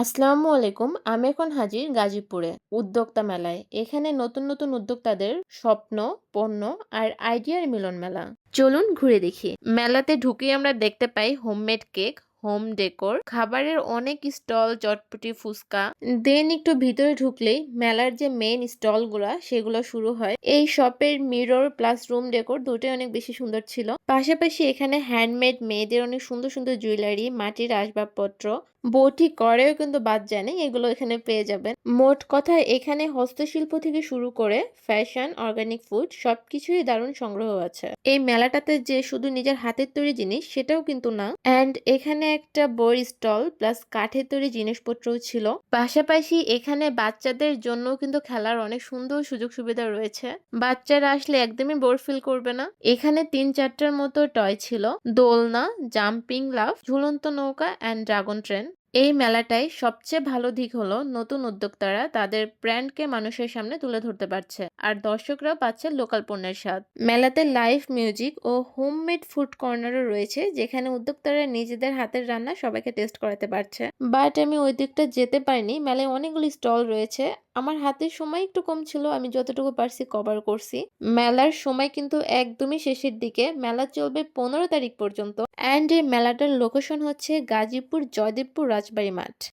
আসসালামু আলাইকুম। আমি এখন হাজির গাজীপুরে উদ্যোক্তা মেলায়। এখানে নতুন নতুন উদ্যোক্তাদের স্বপ্ন, পণ্য আর আইডিয়ার মিলন মেলা। চলুন ঘুরে দেখি। মেলাতে ঢুকেই আমরা দেখতে পাই হোমমেড কেক, হোম ডেকোর, খাবারের অনেক স্টল, চটপটি, ফুচকা। দেন একটু ভিতরে ঢুকলেই মেলার যে মেইন স্টলগুলা সেগুলো শুরু হয়। এই শপের মিরর প্লাস রুম ডেকোর দুটোই অনেক বেশি সুন্দর ছিল। পাশাপাশি এখানে হ্যান্ডমেড মেয়েদের অনেক সুন্দর সুন্দর জুয়েলারি, মাটির আসবাবপত্র, বৌটি করেও কিন্তু বাদ যায় না, এগুলো এখানে পেয়ে যাবেন। মোট কথা এখানে হস্তশিল্প থেকে শুরু করে ফ্যাশন, অর্গানিক ফুড সবকিছুই দারুণ সংগ্রহ আছে। এই মেলাটাতে যে শুধু নিজের হাতের তৈরি জিনিস সেটাও কিন্তু না। অ্যান্ড এখানে একটা বইয়ের স্টল প্লাস কাঠের তৈরি জিনিসপত্রও ছিল। পাশাপাশি এখানে বাচ্চাদের জন্য কিন্তু খেলার অনেক সুন্দর সুযোগ সুবিধা রয়েছে। বাচ্চারা আসলে একদমই বোর ফিল করবে না। এখানে ৩-৪টার মতো টয় ছিল, দোলনা, জাম্পিং লাফ, ঝুলন্ত নৌকা অ্যান্ড ড্রাগন ট্রেন। এই মেলাটায় সবচেয়ে ভালো দিক হলো নতুন উদ্যোক্তারা তাদের ব্র্যান্ডকে মানুষের সামনে তুলে ধরতে পারছে, আর দর্শকরাও পাচ্ছে লোকাল পণ্যের স্বাদ। মেলাতে লাইভ মিউজিক ও হোমমেড ফুড কর্নারও রয়েছে, যেখানে উদ্যোক্তারা নিজেদের হাতের রান্না সবাইকে টেস্ট করাতে পারছে। বাট আমি ওই দিকটা যেতে পারিনি। মেলায় অনেকগুলি স্টল রয়েছে, আমার হাতে সময় একটু কম ছিল, আমি যতটুকু পারছি কভার করছি। মেলার সময় কিন্তু একদমই শেষের দিকে। মেলা চলবে 15 তারিখ পর্যন্ত। অ্যান্ড এই মেলাটার লোকেশন হচ্ছে গাজীপুর জয়দেবপুর রাজবাড়ী মাঠ।